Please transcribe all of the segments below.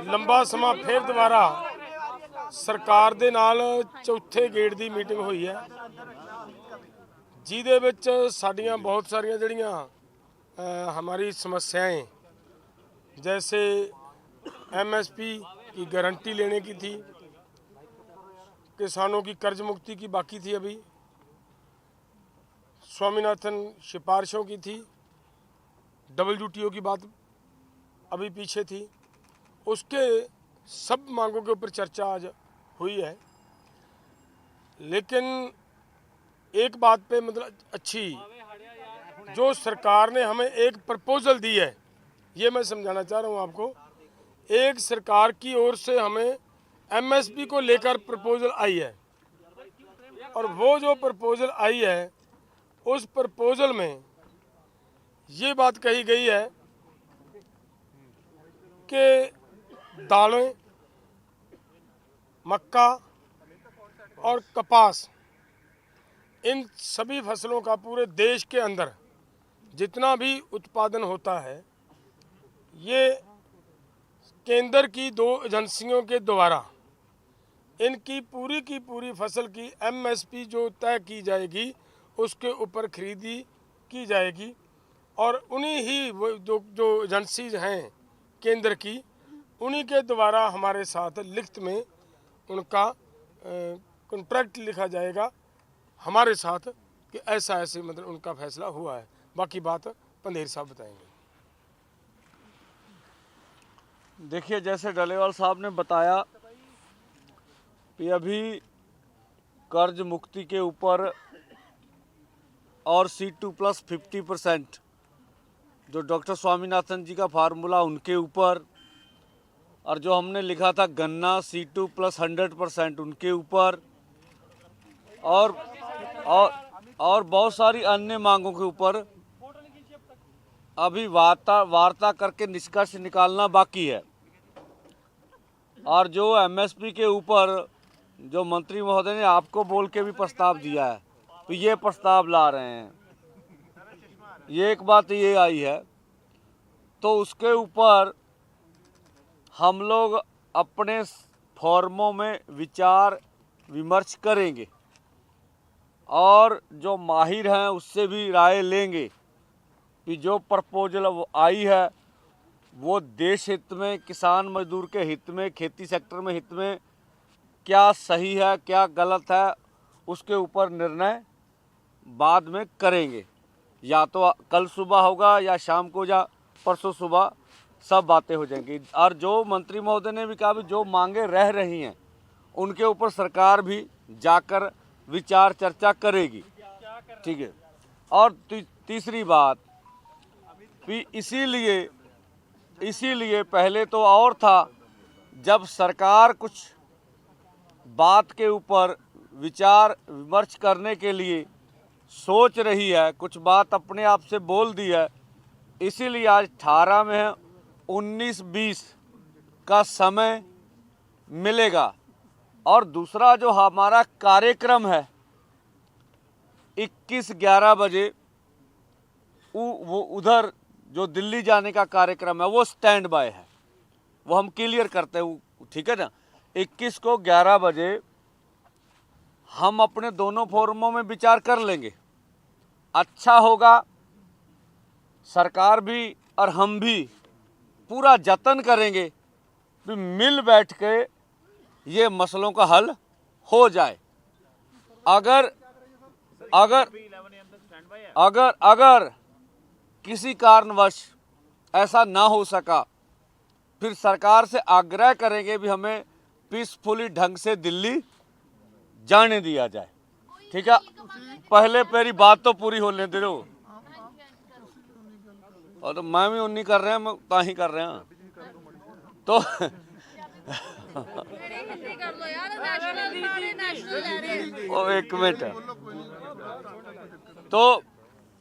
ਲੰਬਾ ਸਮਾਂ ਫਿਰ ਦੁਬਾਰਾ ਸਰਕਾਰ ਦੇ ਨਾਲ ਚੌਥੇ ਗੇੜ ਦੀ ਮੀਟਿੰਗ ਹੋਈ ਹੈ, ਜਿਹਦੇ ਵਿੱਚ ਸਾਡੀਆਂ ਬਹੁਤ ਸਾਰੀਆਂ ਜਿਹੜੀਆਂ हमारी समस्याएं, जैसे एमएसपी की गारंटी लेने की थी, किसानों की कर्ज मुक्ति की बाकी थी, अभी स्वामीनाथन सिफारिशों की थी, WTO की बात अभी पीछे थी, उसके सब मांगों के ऊपर चर्चा आज हुई है। लेकिन एक बात पे मतलब अच्छी, जो सरकार ने हमें एक प्रपोजल दी है, ये मैं समझाना चाह रहा हूँ आपको। एक सरकार की ओर से हमें एमएसपी को लेकर प्रपोजल आई है, और वो जो प्रपोजल आई है उस प्रपोजल में ये बात कही गई है कि दालें, मक्का और कपास, इन सभी फसलों का पूरे देश के अंदर जितना भी उत्पादन होता है, ये केंद्र की 2 एजेंसियों के द्वारा इनकी पूरी की पूरी फसल की एमएसपी जो तय की जाएगी उसके ऊपर खरीदी की जाएगी, और उन्हीं ही वो जो एजेंसीज हैं केंद्र की, उन्हीं के द्वारा हमारे साथ लिखित में उनका कॉन्ट्रैक्ट लिखा जाएगा हमारे साथ कि ऐसा ऐसे मतलब उनका फैसला हुआ है। बाकी बात पंधेर साहब बताएंगे। देखिए, जैसे डलेवाल साहब ने बताया कि अभी कर्ज मुक्ति के ऊपर और C2+ 50%, जो डॉक्टर स्वामीनाथन जी का फार्मूला उनके ऊपर, और जो हमने लिखा था गन्ना C2+ 100% उनके ऊपर, और बहुत सारी अन्य मांगों के ऊपर अभी वार्ता करके निष्कर्ष निकालना बाकी है। और जो एमएसपी के ऊपर जो मंत्री महोदय ने आपको बोल के भी प्रस्ताव दिया है, तो ये प्रस्ताव ला रहे हैं, ये एक बात ये आई है। तो उसके ऊपर हम लोग अपने फॉर्मों में विचार विमर्श करेंगे और जो माहिर हैं उससे भी राय लेंगे कि जो प्रपोजल आई है वो देश हित में, किसान मजदूर के हित में, खेती सेक्टर में हित में क्या सही है क्या गलत है, उसके ऊपर निर्णय बाद में करेंगे। या तो कल सुबह होगा या शाम को या परसों सुबह सब बातें हो जाएंगी। और जो मंत्री महोदय ने भी कहा भी जो मांगे रह रही हैं उनके ऊपर सरकार भी जाकर विचार चर्चा करेगी, ठीक है। और तीसरी बात भी इसीलिए पहले तो और था, जब सरकार कुछ बात के ऊपर विचार विमर्श करने के लिए सोच रही है, कुछ बात अपने आप से बोल दी है, इसीलिए आज 18 में है, 19-20 का समय मिलेगा। और दूसरा जो हमारा कार्यक्रम है 21-11 बजे वो उधर जो दिल्ली जाने का कार्यक्रम है वो स्टैंड बाय है, वो हम क्लियर करते हैं, ठीक है ना। 21 को 11 बजे हम अपने दोनों फोरमों में विचार कर लेंगे। अच्छा होगा, सरकार भी और हम भी पूरा जतन करेंगे कि मिल बैठ के ये मसलों का हल हो जाए। अगर अगर अगर अगर किसी कारणवश ऐसा ना हो सका, फिर सरकार से आग्रह करेंगे भी हमें पीसफुली ढंग से दिल्ली जाने दिया जाए, ठीक है। पहले मेरी बात तो पूरी होने दे दो। और तो मैं भी उन्हीं कर रहे हैं, मैं ताही कर रहे हैं तो ओ एक मिनट। तो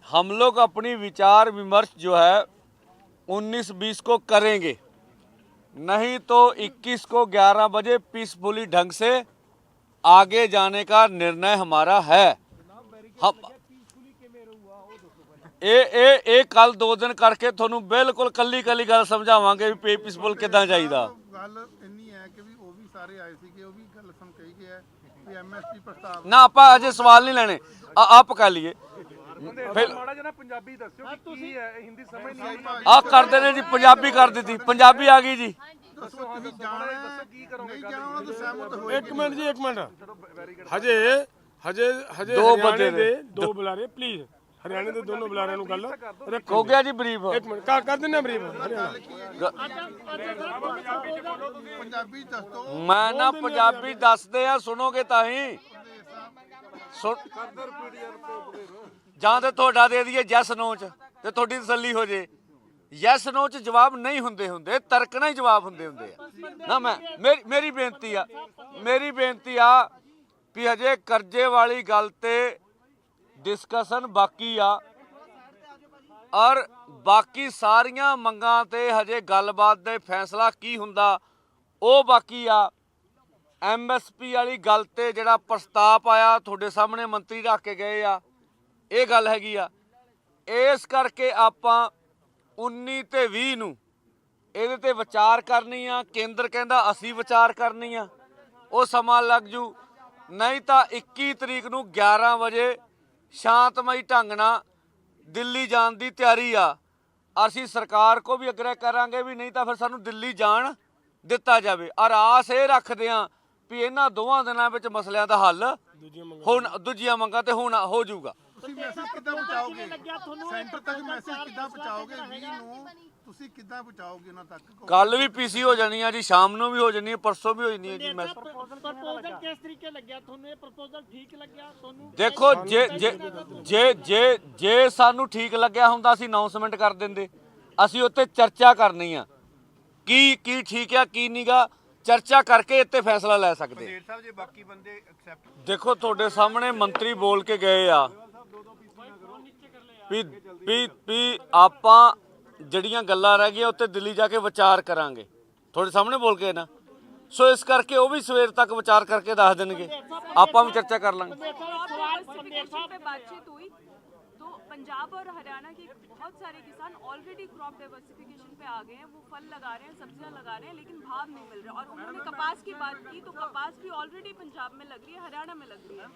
हम लोग अपनी विचार विमर्श जो है 19-20 को करेंगे, नहीं तो 21 को 11 बजे पीसफुली ढंग से आगे जाने का निर्णय हमारा है। हम ਇਹ ਕੱਲ 2 ਦਿਨ ਕਰਕੇ ਤੁਹਾਨੂੰ ਬਿਲਕੁਲ ਕੱਲੀ ਕੱਲੀ ਗੱਲ ਸਮਝਾਵਾਂਗੇ ਵੀ ਪੀਸਫੁਲ ਕਿੱਦਾਂ ਜਾਈਦਾ। ਗੱਲ ਇੰਨੀ ਹੈ ਕਿ ਵੀ ਉਹ ਵੀ ਸਾਰੇ ਆਏ ਸੀਗੇ, ਉਹ ਵੀ ਗੱਲ ਸੁਣ ਕਹੀ ਗਿਆ ਵੀ ਐਮਐਸਪੀ ਪ੍ਰਸਤਾਵ ਨਾ ਆਪਾਂ ਅਜੇ ਸਵਾਲ ਨਹੀਂ ਲੈਣੇ, ਆਪ ਕਰ ਲਈਏ ਫਿਰ ਮਾੜਾ ਜਨਾ ਪੰਜਾਬੀ ਦੱਸਿਓ ਕਿ ਕੀ ਹੈ, ਹਿੰਦੀ ਸਮਝ ਨਹੀਂ ਆਈ। ਆ ਕਰਦੇ ਨੇ ਜੀ, ਪੰਜਾਬੀ ਕਰ ਦਿੱਤੀ, ਪੰਜਾਬੀ ਆ ਗਈ ਜੀ। ਦੱਸੋ ਤੁਸੀਂ ਜਾਣਾ ਕੀ ਕਰੋਗੇ? ਨਹੀਂ ਜਾਣਾ ਉਹਨਾਂ ਤੋਂ ਸਹਿਮਤ ਹੋਏ एक मिनट जी, एक मिनट। हजे हजे हजे दो हरियाणे बंदे दे ने। दो बुलारे प्लीज, हरियाणे दे दोनों बुलारे नु गल रखो। हो गया जी ब्रीफ। एक मिनट कर देने ब्रीफ हरियाणा। ਪੰਜਾਬੀ ਦੱਸ ਦੋ। ਮੈਂ ਨਾ ਪੰਜਾਬੀ ਦੱਸਦੇ ਆ, ਸੁਣੋਗੇ ਤਾਂ ਹੀ। ਜਾਂ ਤੇ ਤੁਹਾਡਾ ਦੇ ਦਈਏ ਯੈਸ ਨੋ ਚ ਤੇ ਤੁਹਾਡੀ ਤਸੱਲੀ ਹੋ ਜੇ। ਯੈਸ ਨੋ ਚ ਜਵਾਬ ਨਹੀਂ ਹੁੰਦੇ, ਤਰਕ ਨਾਲ ਹੀ ਜਵਾਬ ਹੁੰਦੇ ਆ ਨਾ। ਮੈਂ ਮੇਰੀ ਬੇਨਤੀ ਆ ਵੀ ਹਜੇ ਕਰਜ਼ੇ ਵਾਲੀ ਗੱਲ ਤੇ ਡਿਸਕਸ਼ਨ ਬਾਕੀ ਆ, ਔਰ ਬਾਕੀ ਸਾਰੀਆਂ ਮੰਗਾਂ ਤੇ ਹਜੇ ਗੱਲਬਾਤ ਦੇ ਫੈਸਲਾ ਕੀ ਹੁੰਦਾ ਉਹ ਬਾਕੀ ਆ। ਐਮਐਸਪੀ ਵਾਲੀ ਗੱਲ ਤੇ ਜਿਹੜਾ ਪ੍ਰਸਤਾਵ ਆਇਆ ਤੁਹਾਡੇ ਸਾਹਮਣੇ ਮੰਤਰੀ ਰੱਖ ਕੇ ਗਏ ਆ, ਇਹ ਗੱਲ ਹੈਗੀ ਆ। ਇਸ ਕਰਕੇ ਆਪਾਂ 19 ਤੇ 20 ਨੂੰ ਇਹਦੇ ਤੇ ਵਿਚਾਰ ਕਰਨੀ ਆ। ਕੇਂਦਰ ਕਹਿੰਦਾ ਅਸੀਂ ਵਿਚਾਰ ਕਰਨੀ ਆ, ਉਹ ਸਮਾਂ ਲੱਗ ਜੂ। ਨਹੀਂ ਤਾਂ 21 ਤਰੀਕ ਨੂੰ 11 ਵਜੇ ਸ਼ਾਂਤਮਈ ਢੰਗ ਨਾਲ ਦਿੱਲੀ ਜਾਣ ਦੀ ਤਿਆਰੀ ਆ। ਅਸੀਂ ਸਰਕਾਰ ਕੋ ਵੀ ਅਗਰੇ ਕਰਾਂਗੇ ਵੀ ਨਹੀਂ ਤਾਂ ਫਿਰ ਸਾਨੂੰ ਦਿੱਲੀ ਜਾਣ ਦਿੱਤਾ ਜਾਵੇ। ਔਰ ਆਸ ਇਹ ਰੱਖਦੇ ਆ ਵੀ ਇਹਨਾਂ ਦੋਵਾਂ ਦਿਨਾਂ ਵਿੱਚ ਮਸਲਿਆਂ ਦਾ ਹੱਲ ਹੁਣ ਦੂਜੀਆਂ ਮੰਗਾਂ ਤੇ ਹੁਣ ਹੋ ਜਾਊਗਾ। ਤੁਸੀਂ ਮੈਸੇਜ ਕਿੱਦਾਂ ਪਹੁੰਚਾਓਗੇ ਸੈਂਟਰ ਤੱਕ? ਮੈਸੇਜ ਕਿੱਦਾਂ ਪਹੁੰਚਾਓਗੇ 20 ਨੂੰ? ਤੁਸੀਂ ਕਿੱਦਾਂ ਪਹੁੰਚਾਓਗੇ ਉਹਨਾਂ ਤੱਕ? ਕੱਲ ਵੀ ਪੀਸੀ ਹੋ ਜਾਣੀ ਆ ਜੀ, ਸ਼ਾਮ ਨੂੰ ਵੀ ਹੋ ਜਾਣੀ ਹੈ, ਪਰਸੋਂ ਵੀ ਹੋ ਜਾਣੀ ਹੈ ਜੀ। ਮੈਂ ਪ੍ਰਪੋਜ਼ਲ ਕਿਸ ਤਰੀਕੇ ਲੱਗਿਆ ਤੁਹਾਨੂੰ? ਇਹ ਪ੍ਰਪੋਜ਼ਲ ਠੀਕ ਲੱਗਿਆ ਤੁਹਾਨੂੰ? ਦੇਖੋ ਜੇ ਸਾਨੂੰ ਠੀਕ ਲੱਗਿਆ ਹੁੰਦਾ ਅਸੀਂ ਅਨਾਉਂਸਮੈਂਟ ਕਰ ਦਿੰਦੇ। ਅਸੀਂ ਉੱਤੇ ਚਰਚਾ ਕਰਨੀ ਆ ਕੀ ਠੀਕ ਆ ਕੀ ਨਹੀਂਗਾ, ਚਰਚਾ ਕਰਕੇ ਇੱਥੇ ਫੈਸਲਾ ਲੈ ਸਕਦੇ। ਜੇ ਬਾਕੀ ਬੰਦੇ ਐਕਸੈਪਟ ਦੇਖੋ ਤੁਹਾਡੇ ਸਾਹਮਣੇ ਮੰਤਰੀ ਬੋਲ ਕੇ ਗਏ ਆ ਵੀ ਆਪਾਂ ਜਿਹੜੀਆਂ ਗੱਲਾਂ ਰਹਿ ਗਈਆਂ ਉੱਤੇ ਦਿੱਲੀ ਜਾ ਕੇ ਵਿਚਾਰ ਕਰਾਂਗੇ। ਤੁਹਾਡੇ ਸਾਹਮਣੇ ਬੋਲ ਕੇ ਨਾ, ਸੋ ਇਸ ਕਰਕੇ ਉਹ ਵੀ ਸਵੇਰ ਤੱਕ ਵਿਚਾਰ ਕਰਕੇ ਦੱਸ ਦੇਣਗੇ, ਆਪਾਂ ਵੀ ਚਰਚਾ ਕਰ ਲਾਂਗੇ। पे बातचीत हुई तो पंजाब और हरियाणा के बहुत सारे किसान ऑलरेडी क्रॉप डाइवर्सिफिकेशन पे आ गए हैं। वो फल लगा रहे हैं, सब्जियां लगा रहे हैं, लेकिन भाव नहीं मिल रहा। और उन्होंने कपास की बात की तो कपास भी ऑलरेडी पंजाब में लग रही है, हरियाणा में लग रही है।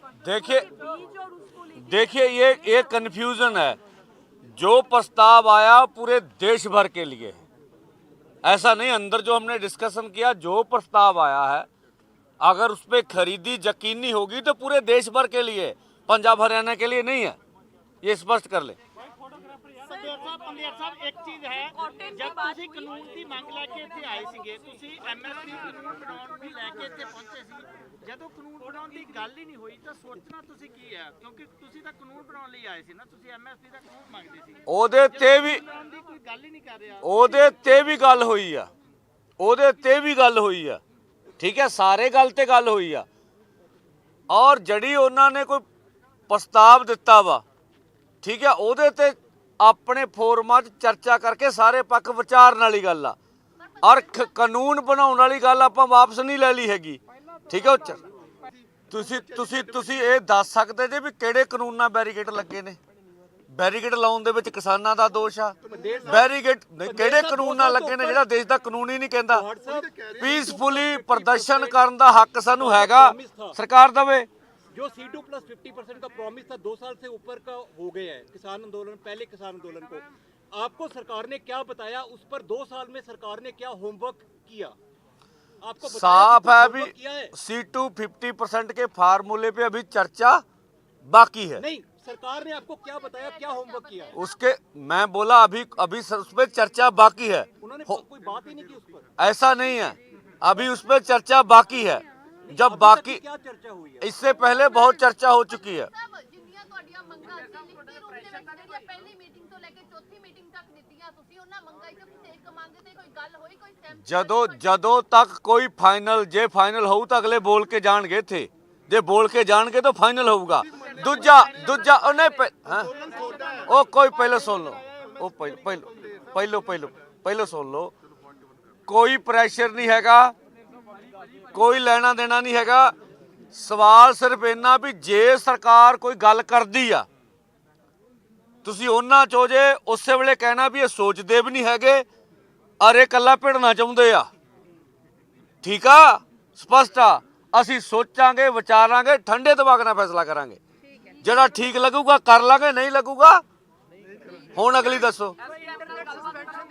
बीज और उसको लेके देखिए ये कन्फ्यूजन है। जो प्रस्ताव आया पूरे देश भर के लिए है, ऐसा नहीं। अंदर जो हमने डिस्कशन किया, जो प्रस्ताव आया है अगर उस पर खरीदी यकीनी होगी तो पूरे देश भर के लिए, पंजाब हरियाणा के लिए नहीं है, ये स्पष्ट कर ले। ਪੰਡੇਰ ਸਾਹਿਬ ਇੱਕ ਚੀਜ਼ ਹੈ, ਜਦ ਤੁਸੀਂ ਕਾਨੂੰਨ ਦੀ ਮੰਗ ਲੈ ਕੇ ਇੱਥੇ ਆਏ ਸੀਗੇ, ਤੁਸੀਂ ਐਮਐਸਪੀ ਕਾਨੂੰਨ ਬਣਾਉਣ ਦੀ ਲੈ ਕੇ ਇੱਥੇ ਪਹੁੰਚੇ ਸੀ। ਜਦੋਂ ਕਾਨੂੰਨ ਬਣਾਉਣ ਦੀ ਗੱਲ ਹੀ ਨਹੀਂ ਹੋਈ ਤਾਂ ਸੋਚਣਾ ਤੁਸੀਂ ਕੀ ਹੈ? ਕਿਉਂਕਿ ਤੁਸੀਂ ਤਾਂ ਕਾਨੂੰਨ ਬਣਾਉਣ ਲਈ ਆਏ ਸੀ ਨਾ, ਤੁਸੀਂ ਐਮਐਸਪੀ ਦਾ ਕਾਨੂੰਨ ਮੰਗਦੇ ਸੀ। ਉਹਦੇ ਤੇ ਵੀ ਬਣਾਉਣ ਦੀ ਕੋਈ ਗੱਲ ਹੀ ਨਹੀਂ ਕਰ ਰਿਹਾ। ਉਹਦੇ ਤੇ ਵੀ ਗੱਲ ਹੋਈ ਆ, ਉਹਦੇ ਤੇ ਵੀ ਗੱਲ ਹੋਈ ਆ, ਠੀਕ ਹੈ, ਸਾਰੇ ਗੱਲ ਤੇ ਗੱਲ ਹੋਈ ਆ। ਔਰ ਜਿਹੜੀ ਉਹਨਾਂ ਨੇ ਕੋਈ ਪ੍ਰਸਤਾਵ ਦਿੱਤਾ ਵਾ, ਠੀਕ ਹੈ, ਉਹਦੇ ਤੇ ਆਪਣੇ ਫੋਰਮਾਂ 'ਚ ਚਰਚਾ ਕਰਕੇ ਸਾਰੇ ਪੱਖ ਵਿਚਾਰਨ ਵਾਲੀ ਗੱਲ ਆ। ਔਰ ਕਾਨੂੰਨ ਬਣਾਉਣ ਵਾਲੀ ਗੱਲ ਆਪਾਂ ਵਾਪਸ ਨਹੀਂ ਲੈ ਲਈ ਹੈਗੀ, ਠੀਕ ਹੈ। ਤੁਸੀਂ ਇਹ ਦੱਸ ਸਕਦੇ ਜੇ ਵੀ ਕਿਹੜੇ ਕਾਨੂੰਨ ਨਾਲ ਬੈਰੀਕੇਡ ਲੱਗੇ ਨੇ? ਬੈਰੀਕੇਡ ਲਾਉਣ ਦੇ ਵਿੱਚ ਕਿਸਾਨਾਂ ਦਾ ਦੋਸ਼ ਆ। ਬੈਰੀਕੇਡ ਕਿਹੜੇ ਕਾਨੂੰਨ ਨਾਲ ਲੱਗੇ ਨੇ ਜਿਹੜਾ ਦੇਸ਼ ਦਾ ਕਾਨੂੰਨ ਹੀ ਨਹੀਂ ਕਹਿੰਦਾ? ਪੀਸਫੁਲੀ ਪ੍ਰਦਰਸ਼ਨ ਕਰਨ ਦਾ ਹੱਕ ਸਾਨੂੰ ਹੈਗਾ, ਸਰਕਾਰ ਦੇਵੇ। जो C2+50% का प्रॉमिस था 2 साल से ऊपर का हो गया है किसान आंदोलन, पहले किसान आंदोलन को आपको सरकार ने क्या बताया? उस पर 2 साल में सरकार ने क्या होमवर्क किया? आपको साफ है अभी किया है? C2 50% के फार्मूले पे अभी चर्चा बाकी है। नहीं, सरकार ने आपको क्या बताया, क्या होमवर्क किया? उसके मैं बोला अभी उस पर चर्चा बाकी है। उन्होंने कोई बात ही नहीं की उस पर। ऐसा नहीं है, अभी उस पर चर्चा बाकी है। जब बाकी क्या चर्चा हुई है? इससे पहले बहुत चर्चा हो चुकी है। ਜਿੰਨੀਆਂ ਤੁਹਾਡੀਆਂ ਮੰਗਾਂ ਸੀ ਲਿਖਤੀ ਰੂਪ ਦੇ ਵਿੱਚ ਜਿਹੜੀਆਂ ਪਹਿਲੀ ਮੀਟਿੰਗ ਤੋਂ ਲੈ ਕੇ ਚੌਥੀ ਮੀਟਿੰਗ ਤੱਕ ਦਿੱਤੀਆਂ ਤੁਸੀਂ, ਉਹਨਾਂ ਮੰਗਾਂ 'ਚੋਂ ਕਿਸੇ ਇੱਕ ਮੰਗ ਤੇ ਕੋਈ ਗੱਲ ਹੋਈ, ਕੋਈ ਸਹਿਮਤੀ? ਜਦੋਂ ਤੱਕ ਕੋਈ ਫਾਈਨਲ, ਜੇ ਫਾਈਨਲ ਹੋਊ ਤਾਂ ਅਗਲੇ ਬੋਲ ਕੇ ਜਾਣਗੇ ਇੱਥੇ, ਜੇ ਬੋਲ ਕੇ ਜਾਣਗੇ ਤਾਂ ਫਾਈਨਲ ਹੋਊਗਾ। ਦੂਜਾ ਉਹ ਨਹੀਂ ਹਾਂ ਉਹ ਕੋਈ ਪਹਿਲਾਂ ਸੁਣ ਲਓ, ਉਹ ਪਹਿਲਾਂ ਸੁਣ ਲਓ। ਕੋਈ ਪ੍ਰੈਸ਼ਰ ਨਹੀਂ ਹੈਗਾ, ਕੋਈ ਲੈਣਾ ਦੇਣਾ ਨਹੀਂ ਹੈਗਾ। ਸਵਾਲ ਸਿਰਫ ਇੰਨਾ ਵੀ ਜੇ ਸਰਕਾਰ ਕੋਈ ਗੱਲ ਕਰਦੀ ਆ ਤੁਸੀਂ ਉਹਨਾਂ ਚੋਂ ਜੇ ਉਸੇ ਵੇਲੇ ਕਹਿਣਾ ਵੀ ਇਹ ਸੋਚਦੇ ਵੀ ਨਹੀਂ ਹੈਗੇ, ਅਰੇ ਕੱਲਾ ਭਿੜਨਾ ਚਾਹੁੰਦੇ ਆ, ठीक आ स्पष्ट आ ਅਸੀਂ ਸੋਚਾਂਗੇ ਵਿਚਾਰਾਂਗੇ ਠੰਡੇ ਦਿਮਾਗ ਨਾਲ ਫੈਸਲਾ ਕਰਾਂਗੇ ਜਿਹੜਾ ਠੀਕ ਲੱਗੂਗਾ ਕਰ ਲਾਂਗੇ ਨਹੀਂ ਲੱਗੂਗਾ ਹੁਣ ਅਗਲੀ ਦੱਸੋ